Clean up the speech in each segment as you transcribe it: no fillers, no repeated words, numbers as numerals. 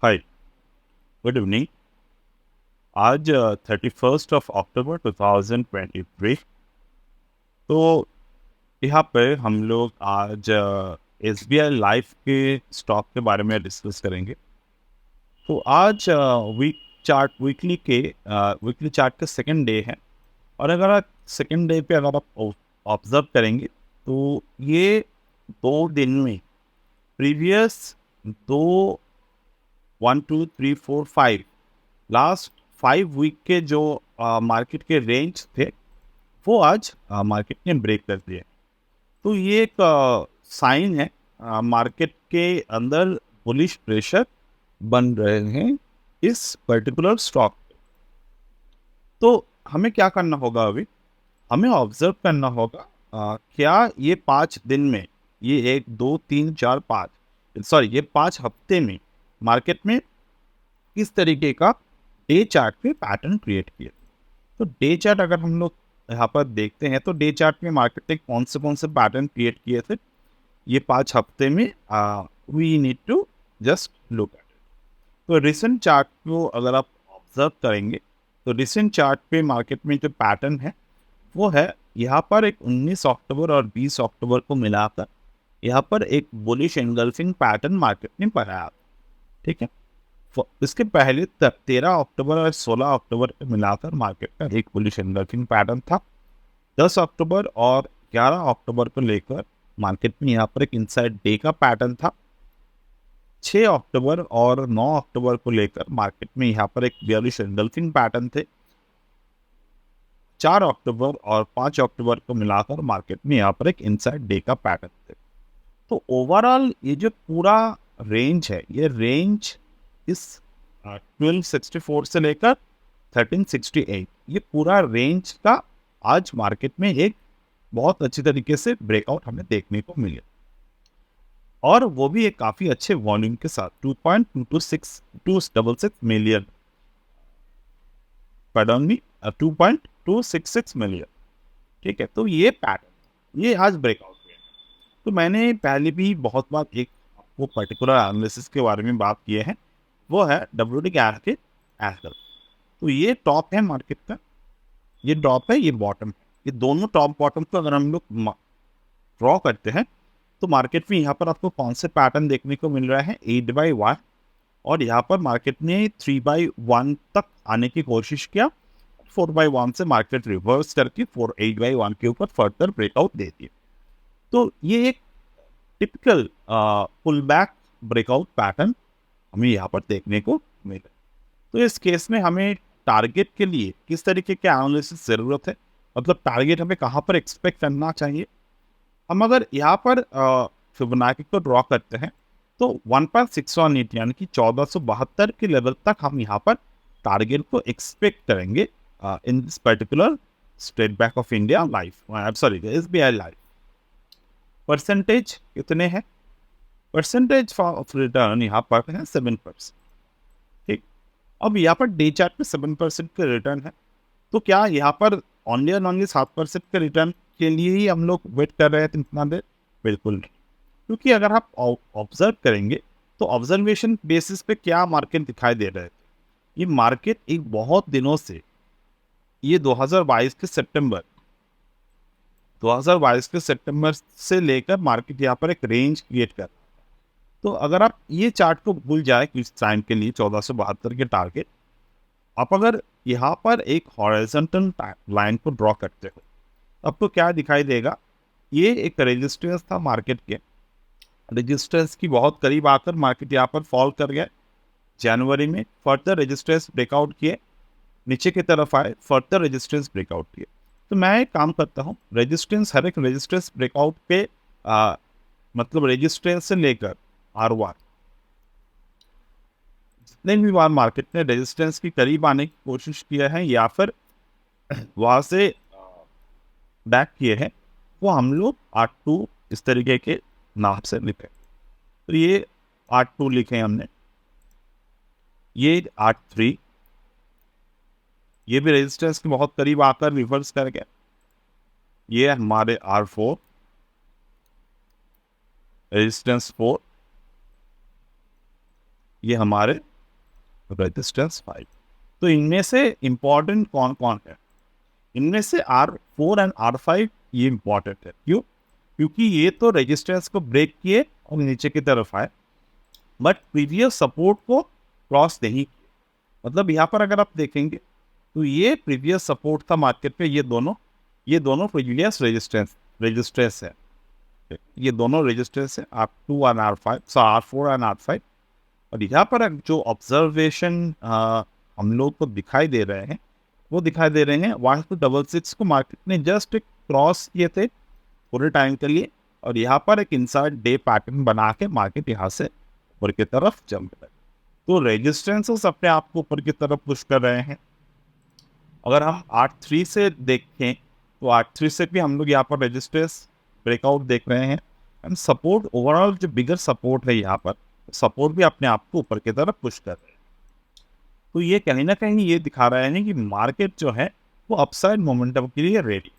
हाय, good evening. आज 31 अक्टूबर 2023। तो यहाँ पे हम लोग आज SBI लाइफ के स्टॉक के बारे में डिस्कस करेंगे। तो आज वीकली चार्ट का सेकंड डे है। और अगर आप सेकंड डे पे अगर आप ऑब्जर्व करेंगे तो ये 2 दिन में प्रीवियस दो 1 2 3 4 5 लास्ट 5 वीक के जो मार्केट के रेंज थे वो आज मार्केट ने ब्रेक कर दिए। तो ये एक साइन है मार्केट के अंदर बुलिश प्रेशर बन रहे हैं इस पर्टिकुलर स्टॉक। तो हमें क्या करना होगा अभी? हमें ऑब्जर्व करना होगा क्या ये 5 दिन में, ये 1 2 3 4 5, सॉरी ये 5 हफ्ते में मार्केट में किस तरीके का डे चार्ट पे पैटर्न क्रिएट किया। तो डे चार्ट अगर हम लोग यहाँ पर देखते हैं तो डे चार्ट में मार्केट ने कौन से पैटर्न क्रिएट किए थे ये 5 हफ्ते में, we need to just look at it. तो रिसेंट चार्ट को अगर आप ऑब्जर्व करेंगे तो रिसेंट चार्ट पे मार्केट में जो पैटर्न है वो है यहाँ पर एक 19 अक्टूबर और 20 अक्टूबर को मिलाकर यहाँ पर एक बुलिश एंगल्फिंग पैटर्न मार्केट ने बनाया। ठीक है, इसके पहले तक 13 अक्टूबर और 16 अक्टूबर को मिलाकर मार्केट का एक बुलिश एंगल्फिंग पैटर्न था। 10 अक्टूबर और 11 अक्टूबर को लेकर मार्केट में यहाँ पर एक इनसाइड डे का पैटर्न था। 6 अक्टूबर और 9 अक्टूबर को लेकर मार्केट में यहाँ पर एक बेयरिश एंगल्फिंग पैटर्न थे। 4 अक्टूबर और 5 अक्टूबर को मिलाकर मार्केट में यहाँ पर एक इनसाइड डे का पैटर्न थे। तो ओवरऑल ये जो पूरा रेंज है, ये रेंज इस 1264 से लेकर 1368, ये पूरा रेंज का आज मार्केट में एक बहुत अच्छी तरीके से ब्रेकआउट हमें देखने को मिले, और वो भी एक काफी अच्छे वॉल्यूम के साथ 2.266 मिलियन, पैटर्न में 2.266 मिलियन। ठीक है, तो ये पैटर्न ये आज ब्रेकआउट हुए। तो मैंने पहले भी बहुत बार एक आपको पर्टिकुलर एनालिसिस के बारे में बात किए हैं, वो है WD के एंगल। तो ये टॉप है मार्केट का, ये टॉप है, ये बॉटम है। ये दोनों टॉप बॉटम को अगर हम लोग ड्रॉ करते हैं तो मार्केट में यहाँ पर आपको कौन से पैटर्न देखने को मिल रहा है? 8/1, और यहाँ पर मार्केट ने 3/1 तक आने की कोशिश किया। 4/1 से मार्केट रिवर्स करके 8/1 के ऊपर फर्दर ब्रेकआउट दे दिए। तो ये एक typical pull back breakout pattern हमें यहाँ पर देखने को मिला। तो इस केस में हमें टारगेट के लिए किस तरीके के एनालिसिस ज़रूरत है, मतलब टारगेट हमें कहाँ पर एक्सपेक्ट करना चाहिए? हम अगर यहाँ पर फिबोनाची को ड्रॉ करते हैं तो 1.618 यानी कि 1472 के लेवल तक हम यहाँ पर टारगेट को एक्सपेक्ट करेंगे in this particular state bank of India life, sorry SBI life. Percentage कितने हैं? परसेंटेज ऑफ रिटर्न यहाँ पर है 7%। ठीक, अब यहाँ पर डे चार्ट में 7% का रिटर्न है। तो क्या यहाँ पर ओनली एंड ओनली 7% के रिटर्न के लिए ही हम लोग वेट कर रहे हैं इतना देर? बिल्कुल नहीं, क्योंकि अगर आप ऑब्जर्व करेंगे तो ऑब्जर्वेशन बेसिस पे क्या मार्केट दिखाई दे रहे थे। ये मार्केट एक बहुत दिनों से, ये 2022 के सितंबर से लेकर मार्केट यहाँ पर एक रेंज क्रिएट कर। तो अगर आप ये चार्ट को भूल जाए कुछ टाइम के लिए 1472 के टारगेट, आप अगर यहाँ पर एक हॉरिजॉन्टल लाइन को ड्रॉ करते हो आपको क्या दिखाई देगा? ये एक रेजिस्टेंस था मार्केट के, रेजिस्टेंस की बहुत करीब आकर मार्केट यहाँ पर फॉल कर गया। जनवरी में फर्दर रेजिस्टेंस ब्रेकआउट किए, नीचे की तरफ आए, फर्दर रेजिस्टेंस ब्रेकआउट किए। तो मैं एक काम करता हूँ, रेजिस्टेंस हर एक रेजिस्टेंस ब्रेकआउट पे मतलब रेजिस्टेंस से लेकर R1 जितने भी बार मार्केट ने रेजिस्टेंस के करीब आने की कोशिश किया है या फिर वहां से बैक किए हैं, वो हम लोग 8-2 इस तरीके के नाम से लिखे। तो ये 8-2 लिखे हमने, ये 8-3, ये भी रेजिस्टेंस के बहुत करीब आकर रिवर्स कर गया। ये हमारे R4 रेजिस्टेंस 4, ये हमारे रेजिस्टेंस 5। तो इनमें से इंपॉर्टेंट कौन कौन है? इनमें से R4 एंड R5 ये इंपॉर्टेंट है। क्यों? क्योंकि ये तो रेजिस्टेंस को ब्रेक किए और नीचे की तरफ आए, बट प्रीवियस सपोर्ट को क्रॉस नहीं किए। मतलब यहाँ पर अगर आप देखेंगे तो ये प्रीवियस सपोर्ट था मार्केट पे, ये दोनों प्रीवियस रेजिस्टेंस है। ये दोनों रेजिस्टेंस है R2 and R5, so R4 and R5। और यहाँ पर जो ऑब्जर्वेशन हम लोग को दिखाई दे रहे हैं वो दिखाई दे रहे हैं 1266 को मार्केट ने जस्ट क्रॉस किए थे पूरे टाइम के लिए, और यहाँ पर एक इनसाइड डे पैटर्न बना के मार्केट यहाँ से ऊपर की तरफ जंप कर, तो रेजिस्टेंसेस अपने आप को ऊपर की तरफ पुश कर रहे हैं। अगर हम 8-3 से देखें तो 8-3 से भी हम लोग यहाँ पर रेजिस्टेंस ब्रेकआउट देख रहे हैं, एंड सपोर्ट ओवरऑल जो बिगर सपोर्ट है यहाँ पर सपोर्ट भी अपने आप को ऊपर की तरफ पुश कर रहे हैं। तो ये कहीं ना कहीं ये दिखा रहा है कि मार्केट जो है वो अपसाइड मोमेंटम के लिए रेडी।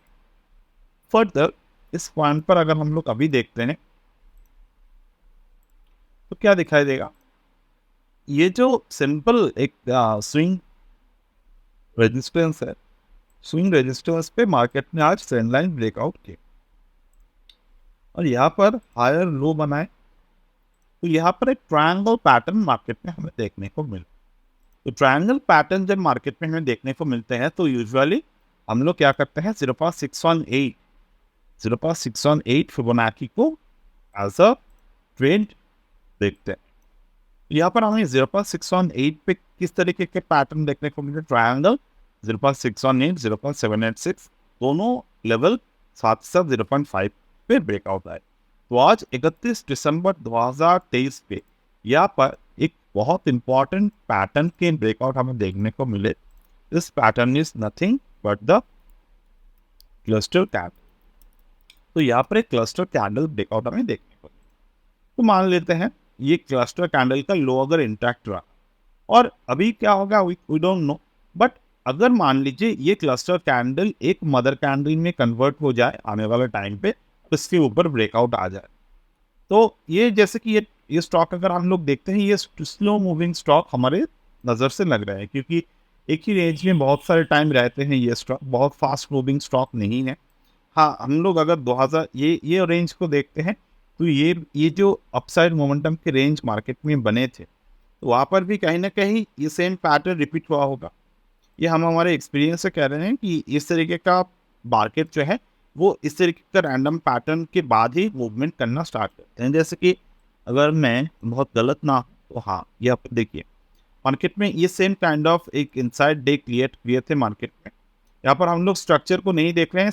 फर्दर इस पॉइंट पर अगर हम लोग अभी देखते हैं तो क्या दिखाई देगा? ये जो सिंपल एक स्विंग रेजिस्टेंस है, स्विंग रेजिस्टेंस पे मार्केट ने आज ट्रेंड लाइन ब्रेकआउट की और यहाँ पर हायर लो बनाए। तो यहाँ पर एक ट्रायंगल पैटर्न मार्केट में हमें देखने को मिला। तो ट्रायंगल पैटर्न जब मार्केट में हमें देखने को मिलते हैं तो यूजुअली हम लोग क्या करते हैं 0.618 फिबोनाची को एज अ ट्रेंड देखते हैं। यहाँ पर हमें 0.618 पे किस तरीके के पैटर्न देखने को मिले? ट्रायंगल 0.618, 0.786 दोनों लेवल साथ साथ 0.5 पे ब्रेकआउट आए। तो आज 31 दिसंबर 2023 पे यहाँ पर एक बहुत इंपॉर्टेंट पैटर्न के ब्रेकआउट हमें देखने को मिले। This pattern is nothing but the cluster candle. तो यहाँ पर एक क्लस्टर कैंडल ब्रेकआउट हमें देखने को मिले। तो मान लेते हैं ये क्लस्टर कैंडल का लो अगर इंटैक्ट रहा, और अभी क्या होगा वी डोंट नो, बट अगर मान लीजिए ये क्लस्टर कैंडल एक मदर कैंडल में कन्वर्ट हो जाए आने वाले टाइम पे, तो इसके ऊपर ब्रेकआउट आ जाए, तो ये जैसे कि ये स्टॉक अगर हम लोग देखते हैं ये स्लो मूविंग स्टॉक हमारे नज़र से लग रहा है, क्योंकि एक ही रेंज में बहुत सारे टाइम रहते हैं। ये स्टॉक बहुत फास्ट मूविंग स्टॉक नहीं है। हाँ, हम लोग अगर 2000 ये रेंज को देखते हैं तो ये जो अपसाइड मोमेंटम के रेंज मार्केट में बने थे, तो वहाँ पर भी कहीं ना कहीं ये सेम पैटर्न रिपीट हुआ होगा। ये हम हमारे एक्सपीरियंस से कह रहे हैं कि इस तरीके का मार्केट जो है वो इस तरीके का रैंडम पैटर्न के बाद ही मूवमेंट करना स्टार्ट करते हैं। जैसे कि अगर मैं बहुत गलत ना तो हाँ, ये आप देखिए मार्केट में ये सेम काइंड ऑफ एक इनसाइड डे क्रिएट किए थे मार्केट में। यहाँ पर हम लोग स्ट्रक्चर को नहीं देख रहे हैं,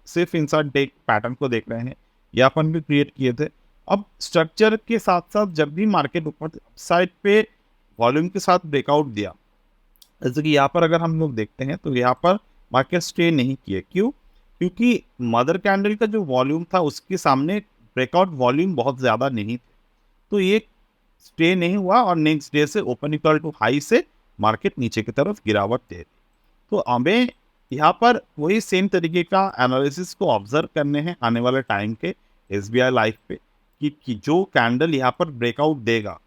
सिर्फ इनसाइड डे पैटर्न को देख रहे हैं। यहाँ पर भी क्रिएट किए थे। अब स्ट्रक्चर के साथ साथ जब भी मार्केट ऊपर साइड पे वॉल्यूम के साथ ब्रेकआउट दिया, जैसे कि यहाँ पर अगर हम लोग देखते हैं तो यहाँ पर मार्केट स्टे नहीं किए। क्यों? क्योंकि मदर कैंडल का जो वॉल्यूम था उसके सामने ब्रेकआउट वॉल्यूम बहुत ज़्यादा नहीं थे, तो ये स्टे नहीं हुआ और नेक्स्ट डे से ओपन इक्वल टू हाई से मार्केट नीचे की तरफ गिरावट दे दी। तो हमें यहाँ पर वही सेम तरीके का एनालिसिस को ऑब्जर्व करने हैं आने वाले टाइम के SBI लाइफ पे कि जो कैंडल यहाँ पर ब्रेकआउट देगा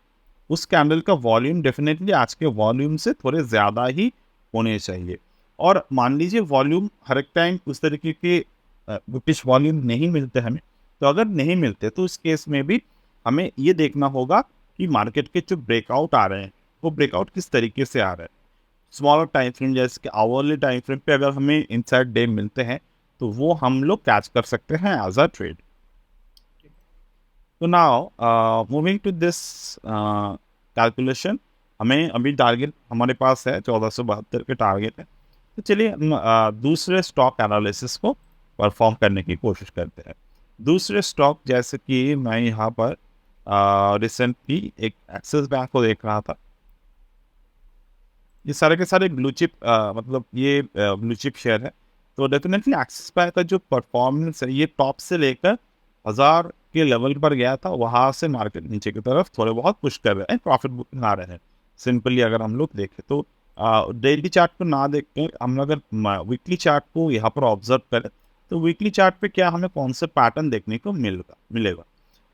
उस कैंडल का वॉल्यूम डेफिनेटली आज के वॉल्यूम से थोड़े ज़्यादा ही होने चाहिए। और मान लीजिए वॉल्यूम हर एक टाइम उस तरीके के कुछ वॉल्यूम नहीं मिलते हमें, तो अगर नहीं मिलते तो इस केस में भी हमें ये देखना होगा कि मार्केट के जो ब्रेकआउट आ रहे हैं वो ब्रेकआउट किस तरीके से आ रहे हैं। स्मॉलर टाइम फ्रेम जैसे कि आवरली टाइम फ्रेम पे अगर हमें इनसाइड डे मिलते हैं तो वो हम लोग कैच कर सकते हैं एज अ ट्रेड। तो now moving to this calculation, हमें अभी टारगेट हमारे पास है 1472 के टारगेट है। तो चलिए हम दूसरे स्टॉक एनालिसिस को परफॉर्म करने की कोशिश करते हैं। दूसरे स्टॉक जैसे कि मैं यहाँ पर रिसेंटली एक एक्सिस बैंक को देख रहा था। ये सारे के सारे ब्लू चिप मतलब ये ब्लू चिप शेयर है। तो डेफिनेटली एक्सिस बैंक का जो परफॉर्मेंस है ये टॉप से लेकर 1000 के लेवल पर गया था, वहाँ से मार्केट नीचे की तरफ थोड़े बहुत पुश कर रहे हैं, प्रॉफिट बुकिंग आ रहे हैं। सिंपली अगर हम लोग देखें तो डेली चार्ट को ना देख कर हम अगर वीकली चार्ट को यहाँ पर ऑब्जर्व करें तो वीकली चार्ट पे क्या हमें कौन से पैटर्न देखने को मिलेगा।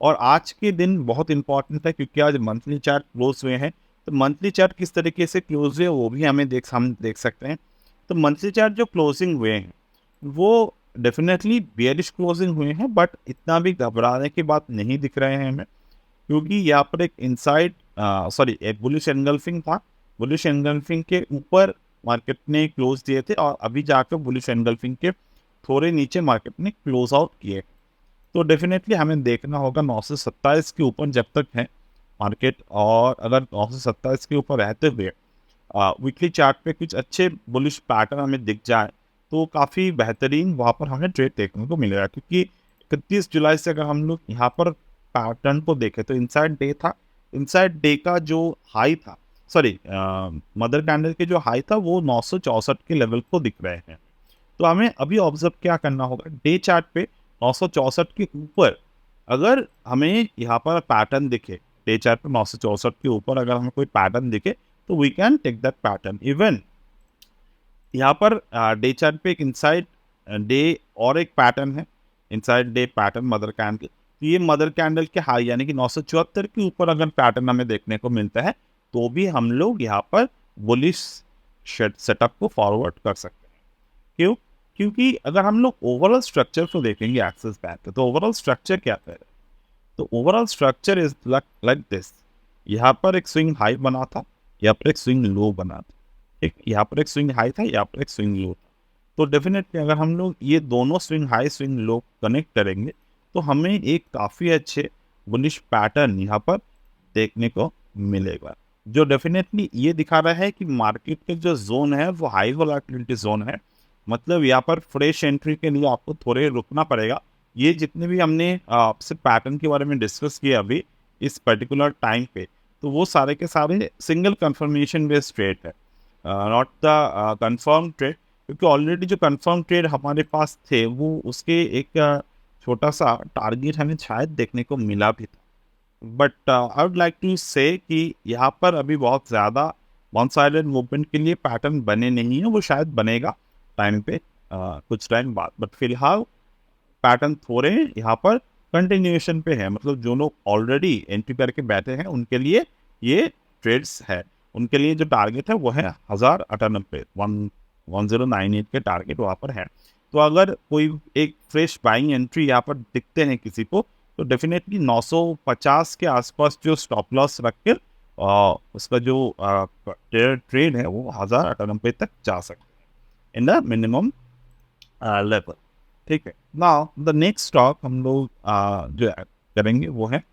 और आज के दिन बहुत इंपॉर्टेंट है क्योंकि आज मंथली चार्ट क्लोज हुए हैं। तो मंथली चार्ट किस तरीके से क्लोज हुए वो भी हम देख सकते हैं। तो मंथली चार्ट जो क्लोजिंग हुए हैं वो डेफिनेटली बेयरिश क्लोजिंग हुए हैं, बट इतना भी घबराने की बात नहीं दिख रहे हैं हमें, क्योंकि यहाँ पर एक इनसाइड एक बुलिश एनगल्फिंग था। बुलिश एनगल्फिंग के ऊपर मार्केट ने क्लोज दिए थे और अभी जाकर बुलिश एनगल्फिंग के थोड़े नीचे मार्केट ने क्लोज आउट किए। तो डेफिनेटली हमें देखना होगा 927 के ऊपर जब तक है मार्केट, और अगर 927 के ऊपर रहते हुए वीकली चार्ट पे कुछ अच्छे बुलिश पैटर्न हमें दिख जाए तो काफ़ी बेहतरीन वहाँ पर हमें ट्रेड देखने को मिलेगा। क्योंकि 31 जुलाई से अगर हम लोग यहाँ पर पैटर्न को देखें तो इनसाइड डे था, इनसाइड डे का जो हाई था, मदर कैंडल के जो हाई था वो 964 के लेवल को दिख रहे हैं। तो हमें अभी ऑब्जर्व क्या करना होगा, डे चार्ट पे 964 के ऊपर अगर हमें यहाँ पर पैटर्न दिखे, डे चार्ट पे 964 के ऊपर अगर हमें कोई पैटर्न दिखे तो we can take that pattern. Even यहाँ पर डे चार्ट पे एक इनसाइड डे और एक पैटर्न है, inside day pattern mother candle. तो ये मदर कैंडल के हाई यानी कि 974 के ऊपर अगर पैटर्न हमें देखने को मिलता है तो भी हम लोग यहाँ पर बुलिश सेटअप को फॉरवर्ड कर सकते हैं। क्यों? क्योंकि अगर हम लोग ओवरऑल स्ट्रक्चर को देखेंगे एक्सिस बैंक का, तो ओवरऑल स्ट्रक्चर क्या है? तो overall structure is like this. यहाँ पर एक स्विंग हाई बना था, यहाँ पर एक स्विंग लो बना था, ठीक, यहाँ पर एक स्विंग हाई था, यहाँ पर एक स्विंग लो था। तो डेफिनेटली अगर हम लोग ये दोनों swing high swing low connect करेंगे तो हमें एक काफ़ी अच्छे बुलिश पैटर्न यहाँ पर देखने को मिलेगा, जो डेफिनेटली ये दिखा रहा है कि मार्केट के जो जोन है वो हाई वोलेटिलिटी जोन है। मतलब यहाँ पर फ्रेश एंट्री के लिए आपको थोड़े रुकना पड़ेगा। ये जितने भी हमने आपसे पैटर्न के बारे में डिस्कस किया अभी इस पर्टिकुलर टाइम पे, तो वो सारे के सारे सिंगल कंफर्मेशन बेस्ड ट्रेड है, नॉट द कंफर्म ट्रेड। क्योंकि ऑलरेडी जो कंफर्म ट्रेड हमारे पास थे वो उसके एक छोटा सा टारगेट हमें शायद देखने को मिला भी था। But I would like to say कि यहाँ पर अभी बहुत ज़्यादा वन साइडेड मूवमेंट के लिए पैटर्न बने नहीं है, वो शायद बनेगा टाइम पे कुछ टाइम बाद। बट फिलहाल पैटर्न थोड़े यहाँ पर कंटिन्यूएशन पे है, मतलब जो लोग ऑलरेडी एंट्री करके बैठे हैं उनके लिए ये ट्रेड्स है, उनके लिए जो टारगेट है वो है 1098 1098 के टारगेट वहाँ पर है। तो अगर कोई एक फ्रेश बाइंग एंट्री यहाँ पर दिखते हैं किसी को तो डेफिनेटली 950 के आसपास जो स्टॉप लॉस रख के उसका जो ट्रेड है वो 1098 तक जा सकते हैं इन द मिनिमम लेवल। ठीक है, नाउ द नेक्स्ट स्टॉक हम लोग जो करेंगे वो है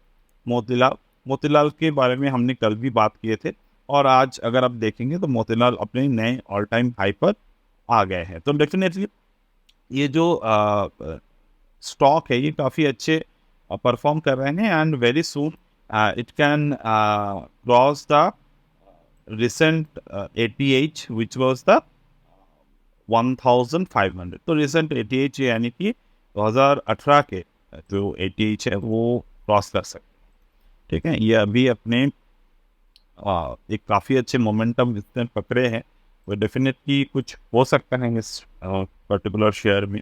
मोतीलाल। मोतीलाल के बारे में हमने कल भी बात किए थे और आज अगर आप देखेंगे तो मोतीलाल अपने नए ऑल टाइम हाई पर आ गए हैं। तो डेफिनेटली ये जो स्टॉक है ये काफ़ी अच्छे परफॉर्म कर रहे हैं and very soon it can cross the recent ATH which was the 1500। तो रिसेंट ATH यानी कि 2018 के जो ATH है वो क्रॉस कर सकते हैं। ठीक है, ये अभी अपने एक काफ़ी अच्छे मोमेंटम इसने पकड़े हैं, वो डेफिनेटली कुछ हो सकता है इस पर्टिकुलर शेयर में।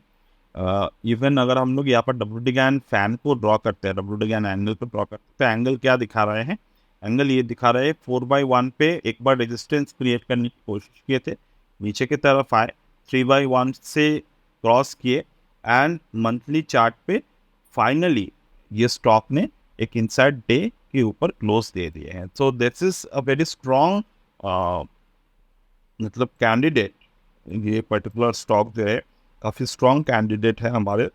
इवन अगर हम लोग यहाँ पर WD फैन को ड्रॉ करते हैं, WD एंगल को ड्रॉ करते हैं, तो एंगल क्या दिखा रहे हैं? एंगल ये दिखा रहे हैं 4/1 पे एक बार रेजिस्टेंस क्रिएट करने की कोशिश किए थे, नीचे की तरफ आए, 3/1 से क्रॉस किए एंड मंथली चार्ट पे फाइनली ये स्टॉक ने एक इनसाइड डे के ऊपर क्लोज दे दिए हैं। सो this is a very strong मतलब कैंडिडेट, ये पर्टिकुलर स्टॉक जो है काफ़ी स्ट्रॉन्ग कैंडिडेट है हमारे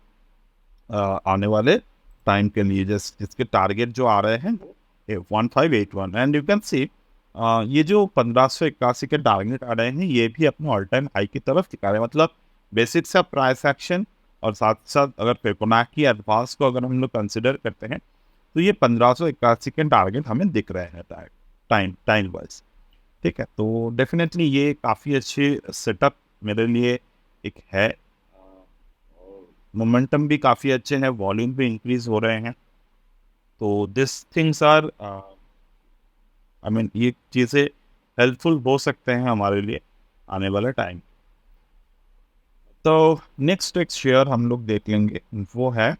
आने वाले टाइम के लिए, जिसके टारगेट जो आ रहे हैं 1581 एंड यू कैन सी ये जो 1581 के टारगेट आ रहे हैं ये भी अपने ऑल टाइम हाई की तरफ दिखा रहे हैं। मतलब बेसिक सा प्राइस एक्शन और साथ साथ अगर फिबोनाची एडवांस को अगर हम लोग कंसिडर करते हैं तो ये 1581 के टारगेट हमें दिख रहे हैं टाइम वाइज। ठीक है, तो डेफिनेटली ये काफ़ी अच्छे सेटअप मेरे लिए एक है, मोमेंटम भी काफ़ी अच्छे हैं, वॉल्यूम भी इंक्रीज हो रहे हैं। तो this things are I mean ये चीज़ें हेल्पफुल हो सकते हैं हमारे लिए आने वाले टाइम। तो नेक्स्ट एक शेयर हम लोग देख लेंगे, वो है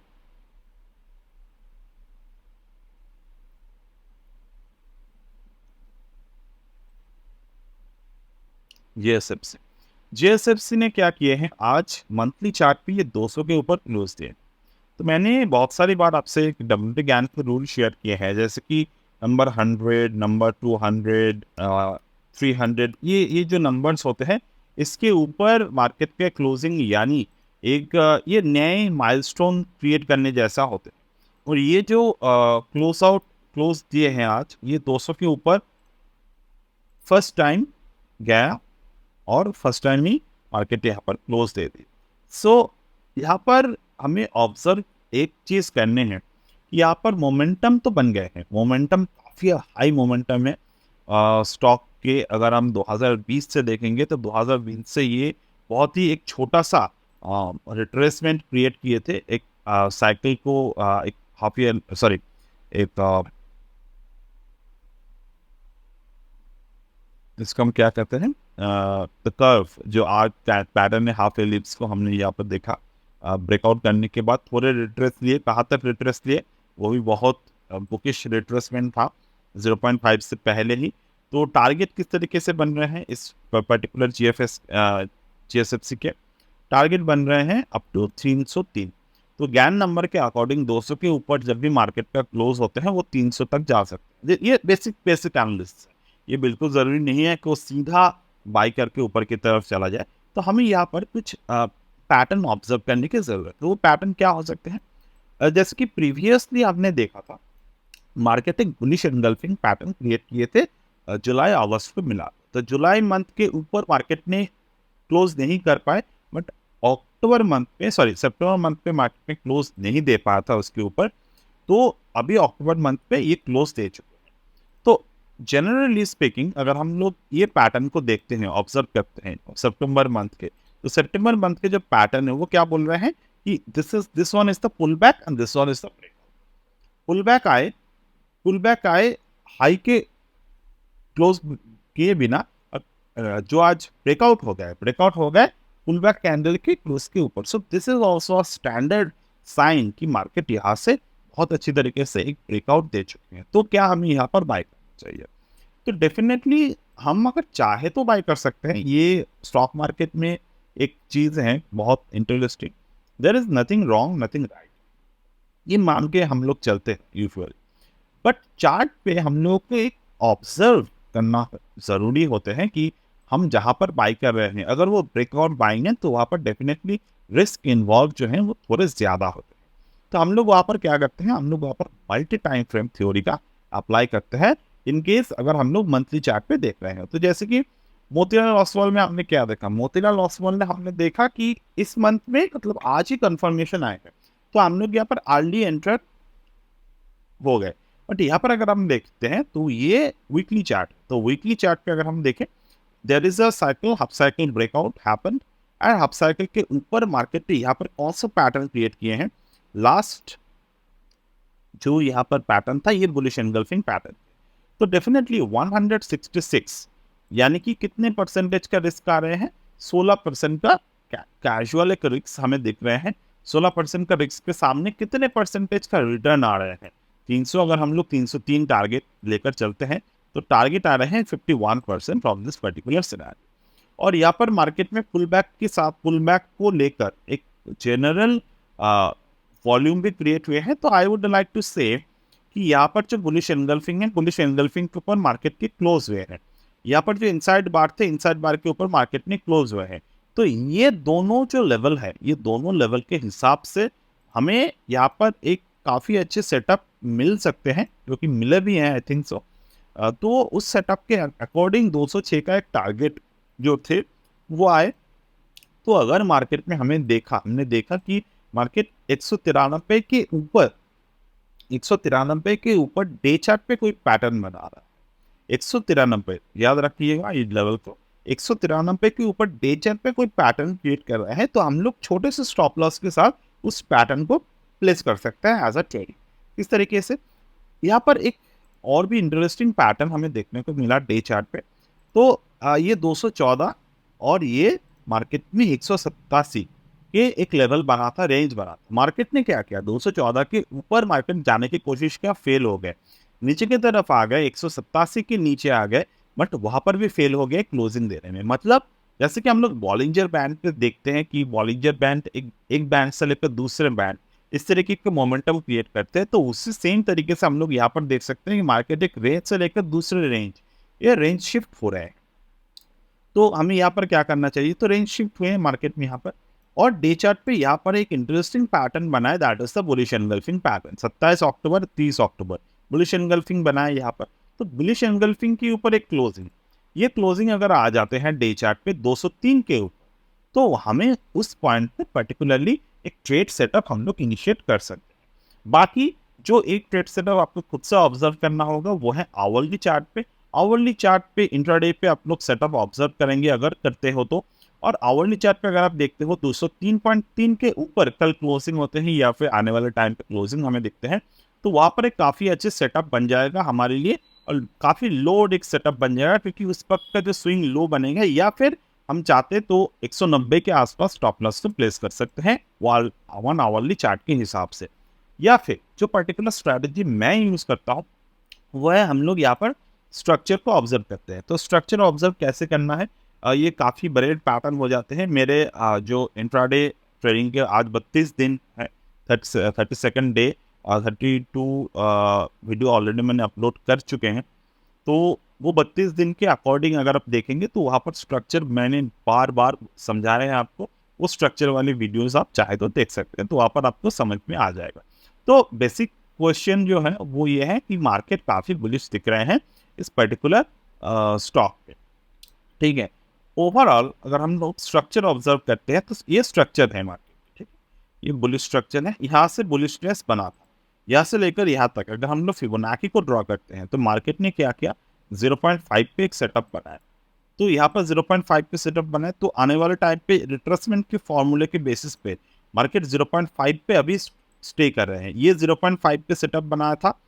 जेएसएफसी। जेएसएफसी ने क्या किए हैं, आज मंथली चार्ट पे ये 200 के ऊपर क्लोज दिए। तो मैंने बहुत सारी बार आपसे एक डब्ल्यूटी ज्ञान के रूल शेयर किए हैं, जैसे कि नंबर 100, नंबर 200, 300, ये जो नंबर्स होते हैं, इसके ऊपर मार्केट के क्लोजिंग यानी एक ये नए माइलस्टोन क्रिएट करने जैसा होते हैं। और ये जो क्लोज दिए हैं आज, ये 200 के ऊपर फर्स्ट टाइम गया और फर्स्ट टाइम ही मार्केट यहाँ पर क्लोज दे दी। सो यहाँ पर हमें ऑब्जर्व एक चीज़ करने हैं कि यहाँ पर मोमेंटम तो बन गए हैं, मोमेंटम काफ़ी हाई मोमेंटम है स्टॉक के। अगर हम 2020 से देखेंगे तो 2020 से ये बहुत ही एक छोटा सा रिट्रेसमेंट क्रिएट किए थे, एक साइकिल को एक हाफ ईयर सॉरी एक इसको हम क्या कहते हैं, द कर्व, जो आज पैटर्न है हाफ एलिप्स को हमने यहाँ पर देखा। ब्रेकआउट करने के बाद थोड़े रिट्रेस लिए, कहाँ तक रिट्रेस लिए, वो भी बहुत बुकिश रिट्रेसमेंट था 0.5 से पहले ही। तो टारगेट किस तरीके से बन रहे हैं इस पर्टिकुलर जीएसएफसी के, टारगेट बन रहे हैं अप टू 303। तो ज्ञान नंबर के अकॉर्डिंग 200 के ऊपर जब भी मार्केट का क्लोज होते हैं वो 300 तक जा सकते हैं। ये बेसिक एनालिसिस है, ये बिल्कुल ज़रूरी नहीं है कि वो सीधा बाई करके ऊपर की तरफ चला जाए। तो हमें यहाँ पर कुछ पैटर्न ऑब्जर्व करने की ज़रूरत है। तो वो पैटर्न क्या हो सकते हैं, जैसे कि प्रीवियसली आपने देखा था मार्केट एक बुलिश एंगल्फिंग पैटर्न क्रिएट किए थे जुलाई अगस्त को मिला। तो जुलाई मंथ के ऊपर मार्केट ने क्लोज नहीं कर पाए, बट सितंबर मंथ पे मार्केट में क्लोज नहीं दे पाया था उसके ऊपर। तो अभी अक्टूबर मंथ पे ये क्लोज दे चुके हैं। तो जनरली स्पीकिंग अगर हम लोग ये पैटर्न को देखते हैं, ऑब्जर्व करते हैं सितंबर मंथ के, तो सितंबर मंथ के जो पैटर्न है वो क्या बोल रहे हैं कि this one is the pull back and this one is the breakout. Pull back आए हाई के क्लोज किए बिना, जो आज ब्रेकआउट हो गए पुल बैक कैंडल के क्लोज के ऊपर। So this is also a standard sign कि मार्केट यहाँ से बहुत अच्छी तरीके से एक ब्रेकआउट दे चुके हैं। तो क्या हमें यहाँ पर बाय करना चाहिए? तो डेफिनेटली हम अगर चाहे तो बाय कर सकते हैं। ये स्टॉक मार्केट में एक चीज़ है बहुत interesting, there is nothing wrong nothing right, ये मान के हम लोग चलते हैं यूजुअली। बट चार्ट पे हम लोग को एक ऑब्जर्व करना ज़रूरी होते हैं कि हम जहाँ पर बाई कर रहे हैं, अगर वो ब्रेकआउट बाइंग है तो वहाँ पर डेफिनेटली रिस्क इन्वॉल्व जो है वो थोड़े ज़्यादा होते हैं। तो हम लोग वहाँ पर क्या करते हैं, हम लोग वहाँ पर मल्टी टाइम फ्रेम थ्योरी का अप्लाई करते हैं इन केस अगर हम लोग मंथली चार्ट पे देख रहे हैं। तो जैसे कि मोतीलाल ओसवाल में हमने क्या देखा, मोतीलाल ओसवाल ने हमने देखा कि इस मंथ में मतलब आज ही कंफर्मेशन आए हैं, तो हम लोग यहाँ पर अर्ली एंटर हो गए। बट यहाँ पर अगर हम देखते हैं तो ये वीकली चार्ट, तो वीकली चार्ट पे अगर हम देखें there is a cycle, half cycle breakout happened and half cycle के ऊपर मार्केट पे यहाँ पर कौन सा पैटर्न क्रिएट किए हैं, लास्ट जो यहाँ पर पैटर्न था ये बुलिश एंगल्फिंग पैटर्न। तो डेफिनेटली 166 यानी कि कितने परसेंटेज का रिस्क आ रहे हैं, 16% का कैजुअल एक रिस्क हमें दिख रहे हैं। 16% का रिस्क के सामने कितने परसेंटेज का रिटर्न आ रहे हैं, 300, अगर हम लोग 303 टारगेट लेकर चलते हैं तो टारगेट आ रहे हैं 51% फ्रॉम दिस पर्टिकुलर सिनेरियो। और यहाँ पर मार्केट में पुल बैक के साथ पुल बैक को लेकर एक जनरल वॉल्यूम भी क्रिएट हुए हैं। तो आई वुड लाइक टू से कि यहाँ पर जो बुलिश एंगल्फिंग है, बुलिश एंगल्फिंग के ऊपर मार्केट के क्लोज हुए हैं। यहाँ पर जो इनसाइड बार थे, इनसाइड बार के ऊपर मार्केट में क्लोज हुए हैं। तो ये दोनों जो लेवल है, ये दोनों लेवल के हिसाब से हमें यहाँ पर एक काफ़ी अच्छे सेटअप मिल सकते हैं, जो कि मिले भी हैं आई थिंक सो। तो उस सेटअप के अकॉर्डिंग 206 का एक टारगेट जो थे वो आए। तो अगर मार्केट में हमने देखा कि मार्केट 193 के ऊपर 193 के ऊपर डे चार्ट पे कोई पैटर्न बना रहा है। 193 याद रखिएगा ये लेवल को, 193 के ऊपर डे चार्ट पे कोई पैटर्न क्रिएट कर रहा है तो हम लोग छोटे से स्टॉप लॉस के साथ उस पैटर्न को प्लेस कर सकते हैं एज अ ट्रेड। इस तरीके से यहाँ पर एक और भी इंटरेस्टिंग पैटर्न हमें देखने को मिला डे चार्ट पे। तो ये 214 और ये मार्केट में 187 के एक लेवल बना था, रेंज बना था। मार्केट ने क्या किया, 214 के ऊपर मार्केट जाने की कोशिश किया, फेल हो गए, नीचे की तरफ आ गए, 187 के नीचे आ गए। बट वहाँ पर भी फेल हो गए क्लोजिंग देने में। मतलब जैसे कि हम लोग बॉलिंजर बैंड पे देखते हैं कि बॉलिंजर बैंड एक बैंड से लेकर दूसरे बैंड इस तरीके के मोमेंटम क्रिएट करते हैं, तो उसी सेम तरीके से हम लोग यहाँ पर देख सकते हैं कि मार्केट एक रेंज से लेकर दूसरे रेंज, ये रेंज शिफ्ट हो रहा है। तो हमें यहाँ पर क्या करना चाहिए, तो रेंज शिफ्ट हुए हैं मार्केट में यहाँ पर, और डे चार्ट पे यहाँ पर एक इंटरेस्टिंग पैटर्न बना है, that is the bullish engulfing pattern. 27 October 30 October bullish engulfing बना है यहाँ पर। तो बुलिश एनगल्फिंग के ऊपर एक क्लोजिंग, ये क्लोजिंग अगर आ जाते हैं डे चार्ट पे 203 के ऊपर, तो हमें उस पॉइंट पे पर्टिकुलरली एक ट्रेड सेटअप हम लोग इनिशिएट कर सकते हैं। बाकी जो एक ट्रेड सेटअप आपको खुद से ऑब्जर्व करना होगा वो है आवरली चार्ट पे। आवरली चार्ट पे इंट्राडे पे आप लोग सेटअप ऑब्जर्व करेंगे अगर करते हो तो, और आवरली चार्ट पे अगर आप देखते हो 203.3 के ऊपर कल क्लोजिंग होते हैं या फिर आने वाले टाइम पे क्लोजिंग हमें दिखते हैं, तो वहाँ पर एक काफ़ी अच्छे सेटअप बन जाएगा हमारे लिए, और काफ़ी लोड एक सेटअप बन जाएगा, क्योंकि उस वक्त का जो स्विंग लो बनेगा, या फिर हम चाहते तो 190 के आसपास स्टॉप लॉस से प्लेस कर सकते हैं वन आवरली चार्ट के हिसाब से। या फिर जो पर्टिकुलर स्ट्रैटेजी मैं यूज़ करता हूँ वो है, हम लोग यहाँ पर स्ट्रक्चर को ऑब्जर्व करते हैं। तो स्ट्रक्चर ऑब्जर्व कैसे करना है, ये काफ़ी बड़े पैटर्न हो जाते हैं मेरे जो इंट्राडे ट्रेडिंग के आज 32 दिन है, 32nd डे, और 32 वीडियो ऑलरेडी मैंने अपलोड कर चुके हैं। तो वो 32 दिन के अकॉर्डिंग अगर आप देखेंगे तो वहाँ पर स्ट्रक्चर मैंने बार बार समझा रहे हैं आपको, वो स्ट्रक्चर वाली वीडियोस आप चाहे तो देख सकते हैं, तो वहाँ पर आपको समझ में आ जाएगा। तो बेसिक क्वेश्चन जो है वो ये है कि मार्केट काफ़ी बुलिश दिख रहे हैं इस पर्टिकुलर स्टॉक पे, ठीक है। ओवरऑल अगर हम लोग स्ट्रक्चर ऑब्जर्व करते हैं तो ये स्ट्रक्चर है मार्केट, ठीक है, ये बुलिश स्ट्रक्चर है, यहाँ से बुलिशनेस बना था, यहाँ से लेकर यहाँ तक अगर हम लोग फिबोनाची को ड्रॉ करते हैं तो मार्केट ने क्या किया, 0.5 पे एक सेटअप बनाया। तो यहाँ पर 0.5 पे सेटअप बना है, तो आने वाले टाइम पे रिट्रेसमेंट के फॉर्मूले के बेसिस पे मार्केट 0.5 पे अभी स्टे कर रहे हैं। ये 0.5 पे सेटअप बनाया था,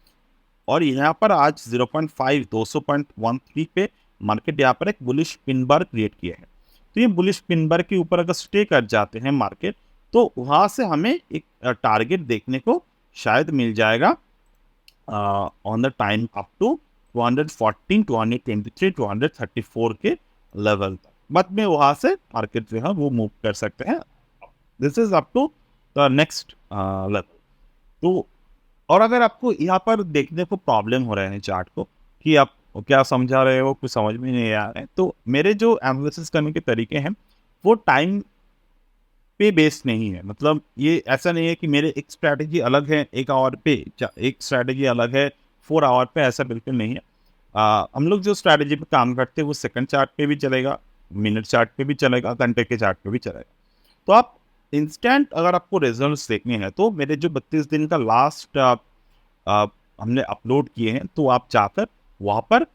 और यहाँ पर आज 0.5 200.13 पे मार्केट यहाँ पर एक बुलिश पिन बार क्रिएट किया है। तो ये बुलिश पिन बार के ऊपर अगर स्टे कर जाते हैं मार्केट, तो वहाँ से हमें एक टारगेट देखने को शायद मिल जाएगा on the time up to 214, 223, 234 के लेवल तक। बाद में वहाँ से मार्केट जो है वो मूव कर सकते हैं, this is up to the next level. तो और अगर आपको यहाँ पर देखने को प्रॉब्लम हो रहे हैं चार्ट को कि आप क्या समझा रहे हो, कुछ समझ में नहीं आ रहा है, तो मेरे जो एनालिसिस करने के तरीके हैं वो टाइम पे बेस्ड नहीं है। मतलब ये ऐसा नहीं है कि मेरे एक स्ट्रैटेजी अलग है एक आवर पे, एक स्ट्रैटेजी अलग है 4 आवर पे, ऐसा बिल्कुल नहीं है। हम लोग जो स्ट्रैटेजी पे काम करते हैं वो सेकंड चार्ट पे भी चलेगा, मिनट चार्ट पे भी चलेगा, घंटे के चार्ट पे भी चलेगा। तो आप इंस्टेंट अगर आपको रिजल्ट्स देखने हैं तो मेरे जो 32 दिन का लास्ट हमने अपलोड किए हैं, तो आप जाकर वहाँ पर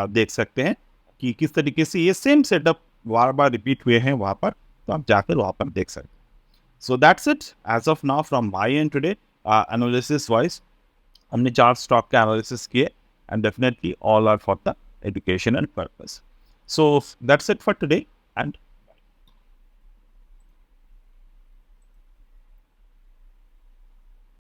देख सकते हैं कि किस तरीके से ये सेम सेटअप बार बार रिपीट हुए हैं वहाँ पर, तो आप जाकर वहाँ पर देख सकते हैं। So that's it as of now from my end today. Analysis wise, हमने 4 स्टॉक के एनालिसिस किए, and definitely all are for the education and purpose. So that's it for today, and